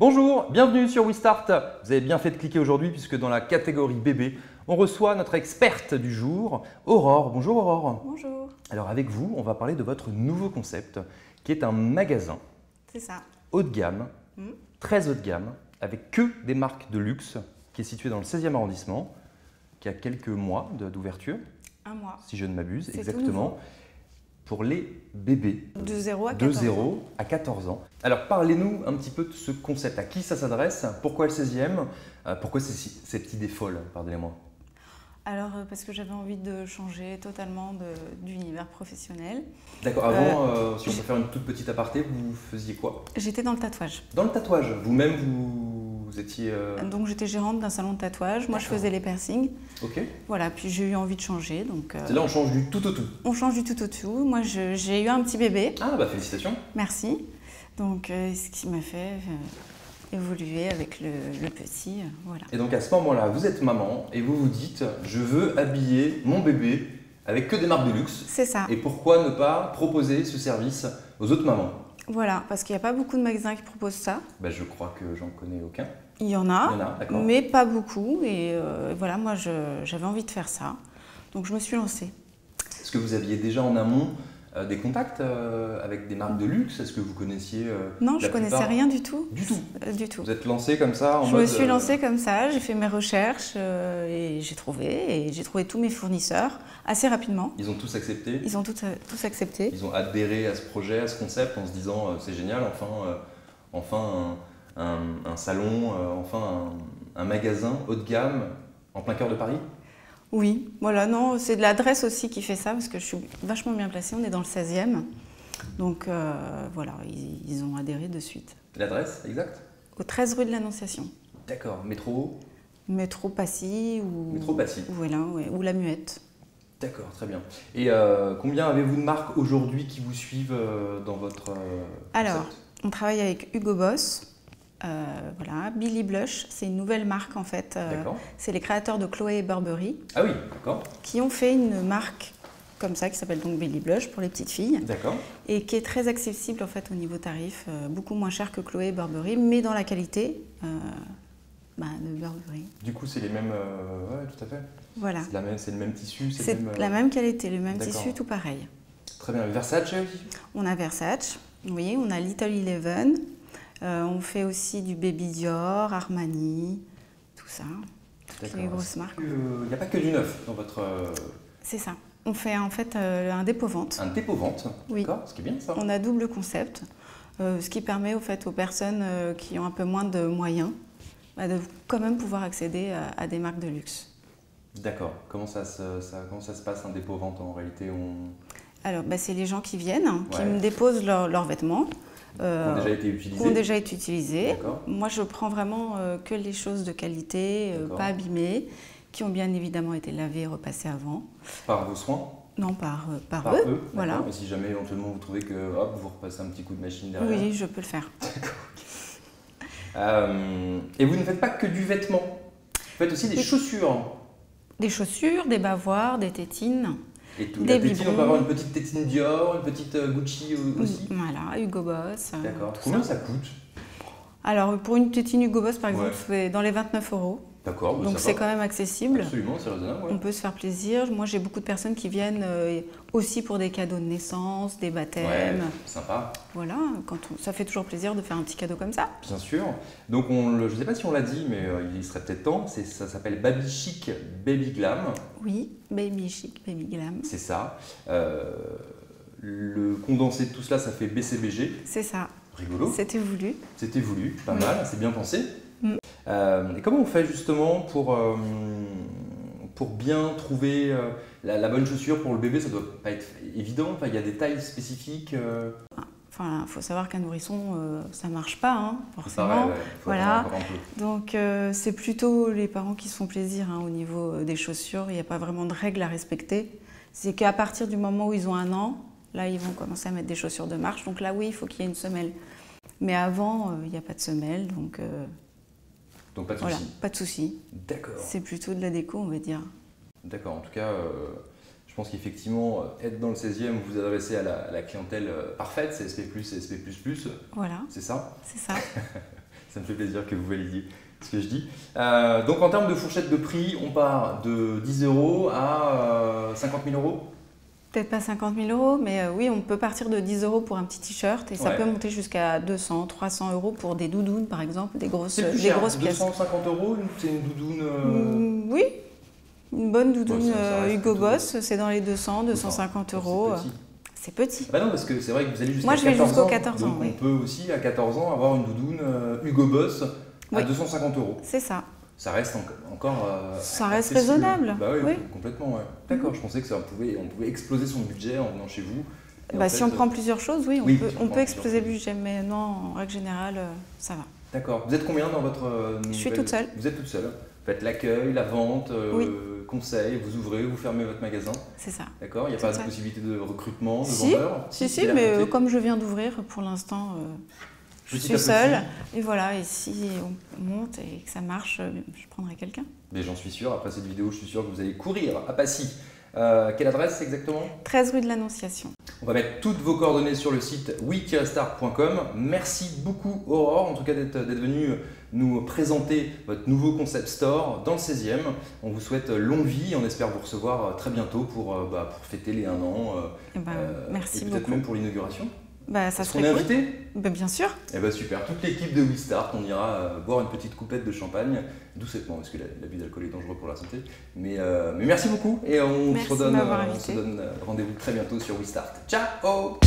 Bonjour, bienvenue sur WeStart. Vous avez bien fait de cliquer aujourd'hui puisque dans la catégorie bébé, on reçoit notre experte du jour, Aurore. Bonjour Aurore. Bonjour. Alors avec vous, on va parler de votre nouveau concept qui est un magasin C'est ça. haut de gamme, très haut de gamme, avec que des marques de luxe, qui est situé dans le 16e arrondissement, qui a quelques mois d'ouverture, Un mois. si je ne m'abuse, C'est tout exactement, nouveau. pour les bébés. De 0 à De 14 ans. 0 à 14 ans. Alors parlez-nous un petit peu de ce concept. À qui ça s'adresse? Pourquoi le 16e? Pourquoi cette idée folle? Pardonnez-moi. Alors, parce que j'avais envie de changer totalement d'univers professionnel. D'accord, avant, si on peut faire une toute petite aparté, vous faisiez quoi? J'étais dans le tatouage. Dans le tatouage, vous-même, vous étiez… Donc, j'étais gérante d'un salon de tatouage. Moi, je faisais les piercings. Ok. Voilà, puis j'ai eu envie de changer. Donc, C'est là on change du tout au tout. on change du tout au tout. Moi, j'ai eu un petit bébé. Ah bah félicitations. Merci. Donc, ce qui m'a fait évoluer avec le petit. Voilà. Et donc à ce moment-là, vous êtes maman et vous vous dites, je veux habiller mon bébé avec que des marques de luxe. C'est ça. Et pourquoi ne pas proposer ce service aux autres mamans? Voilà, parce qu'il n'y a pas beaucoup de magasins qui proposent ça. Bah, je crois que j'en connais aucun. Il y en a, Il y en a, d'accord. mais pas beaucoup. Et voilà, moi, j'avais envie de faire ça. Donc, je me suis lancée. Est-ce que vous aviez déjà en amont des contacts avec des marques de luxe? Est-ce que vous connaissiez Non, je la connaissais plupart rien du tout. Du tout. Du tout. Vous êtes lancé comme ça en Je mode… me suis lancée comme ça, j'ai fait mes recherches et j'ai trouvé tous mes fournisseurs assez rapidement. Ils ont tous accepté? Ils ont tous accepté. Ils ont adhéré à ce projet, à ce concept en se disant c'est génial, enfin un salon, enfin un magasin haut de gamme en plein cœur de Paris? Oui, voilà, non, c'est de l'adresse aussi qui fait ça parce que je suis vachement bien placée, on est dans le 16e. Donc voilà, ils ont adhéré de suite. L'adresse exacte? Au 13 rue de l'Annonciation. D'accord, métro? Métro Passy ou… Métro Passy. Voilà, ouais, ou La Muette. D'accord, très bien. Et combien avez-vous de marques aujourd'hui qui vous suivent dans votre Alors, concept? on travaille avec Hugo Boss. Voilà, Billy Blush, c'est une nouvelle marque en fait. D'accord. C'est les créateurs de Chloé et Burberry Ah oui, d'accord. qui ont fait une marque comme ça qui s'appelle donc Billy Blush pour les petites filles D'accord. et qui est très accessible en fait au niveau tarif, beaucoup moins cher que Chloé et Burberry, mais dans la qualité de Burberry. Du coup, c'est les mêmes… ouais, tout à fait. Voilà, C'est le même tissu, c'est le même… la même qualité, le même D'accord. tissu, tout pareil. Très bien. Versace aussi? On a Versace, oui, on a Little Eleven. On fait aussi du Baby Dior, Armani, tout ça, toutes les grosses marques. Il n'y a pas que du neuf dans votre… C'est ça. On fait en fait un dépôt-vente. Un dépôt-vente, Oui. d'accord, ce qui est bien ça. On a double concept, ce qui permet au fait aux personnes qui ont un peu moins de moyens de quand même pouvoir accéder à des marques de luxe. D'accord. Comment ça se passe un dépôt-vente en réalité? Alors, c'est les gens qui viennent, qui Ouais. me déposent leurs vêtements. Qui ont déjà été utilisés? Qui ont déjà été utilisés. D'accord. Moi, je prends vraiment que les choses de qualité, D'accord. pas abîmées, qui ont bien évidemment été lavées et repassées avant. Par vos soins? Non, par Par eux. eux? Voilà. D'accord. Et si jamais éventuellement vous trouvez que hop, vous repassez un petit coup de machine derrière? Oui, je peux le faire. Et vous ne faites pas que du vêtement, vous faites aussi des chaussures. Des chaussures, des bavoirs, des tétines. Et tout. Des La tétine, on biberons. peut avoir une petite tétine Dior, une petite Gucci aussi. Voilà, Hugo Boss. D'accord. tout Combien ça. ça coûte? Alors, pour une tétine Hugo Boss, par exemple, Ouais. c'est dans les 29 €. D'accord, Donc, ça c'est va. quand même accessible. Absolument, c'est raisonnable. Ouais. On peut se faire plaisir. Moi, j'ai beaucoup de personnes qui viennent aussi pour des cadeaux de naissance, des Ouais, baptêmes. sympa. Voilà, ça fait toujours plaisir de faire un petit cadeau comme ça. Bien sûr. Donc, je ne sais pas si on l'a dit, mais il serait peut-être temps. Ça s'appelle Baby Chic Baby Glam. Oui, baby chic, baby glam. C'est ça. Le condensé de tout cela, ça fait BCBG. C'est ça. Rigolo. C'était voulu. C'était voulu, pas Oui. mal, c'est bien pensé. Mm. Et comment on fait justement pour bien trouver la bonne chaussure pour le bébé? Ça doit pas être évident. Enfin, il y a des tailles spécifiques. Enfin, il faut savoir qu'un nourrisson, ça ne marche pas, hein, C'est forcément. pareil, ouais. Faut Voilà. attendre encore un peu. Donc, c'est plutôt les parents qui se font plaisir au niveau des chaussures. Il n'y a pas vraiment de règles à respecter. C'est qu'à partir du moment où ils ont 1 an, là, ils vont commencer à mettre des chaussures de marche. Donc là, oui, il faut qu'il y ait une semelle. Mais avant, il n'y a pas de semelle, donc Donc pas de voilà, souci. pas de souci. D'accord. C'est plutôt de la déco, on va dire. D'accord. En tout cas, je pense qu'effectivement, être dans le 16e, vous vous adressez à la clientèle parfaite, c'est SP+, et SP++. Voilà, C'est ça? c'est ça. Ça me fait plaisir que vous validiez ce que je dis. Donc en termes de fourchette de prix, on part de 10 € à 50 000 €. Peut-être pas 50 000 €, mais oui, on peut partir de 10 € pour un petit t-shirt et ça peut monter jusqu'à 200, 300 € pour des doudounes, par exemple, des grosses pièces. 250 €, c'est une doudoune Oui, une bonne doudoune Hugo Boss, c'est dans les 200, 250 €. C'est petit. Bah non, parce que c'est vrai que vous allez jusqu'à 14 ans. Moi, je vais jusqu'aux 14 ans. Donc on peut aussi, à 14 ans, avoir une doudoune Hugo Boss à 250 €. C'est ça. Ça reste encore ça reste raisonnable. Bah oui, complètement. Ouais. D'accord, je pensais que on pouvait exploser son budget en venant chez vous. Bah, si on prend plusieurs choses, oui, on peut exploser le budget, mais non, en règle générale, ça va. D'accord. Vous êtes combien dans votre Je suis toute seule. Vous êtes toute seule. Vous faites l'accueil, la vente, conseil, vous ouvrez, vous fermez votre magasin. C'est ça. D'accord. Il n'y a pas de possibilité de recrutement, de Si, vendeurs? Si, mais comme je viens d'ouvrir, pour l'instant, je suis seule. Et voilà, et si on monte et que ça marche, je prendrai quelqu'un. Mais j'en suis sûr, après cette vidéo, je suis sûr que vous allez courir à Passy. Quelle adresse exactement? 13 rue de l'Annonciation. On va mettre toutes vos coordonnées sur le site we-start.com. Merci beaucoup Aurore, en tout cas d'être venue nous présenter votre nouveau concept store dans le 16e. On vous souhaite longue vie, on espère vous recevoir très bientôt pour fêter les 1 an. Merci et beaucoup. peut-être même pour l'inauguration. Ça serait cool. On est invité? Bien sûr. Super, toute l'équipe de WeStart, on ira boire une petite coupette de champagne, doucettement, parce que l'abus d'alcool est dangereux pour la santé. Mais merci beaucoup et on se redonne rendez-vous très bientôt sur WeStart. Ciao!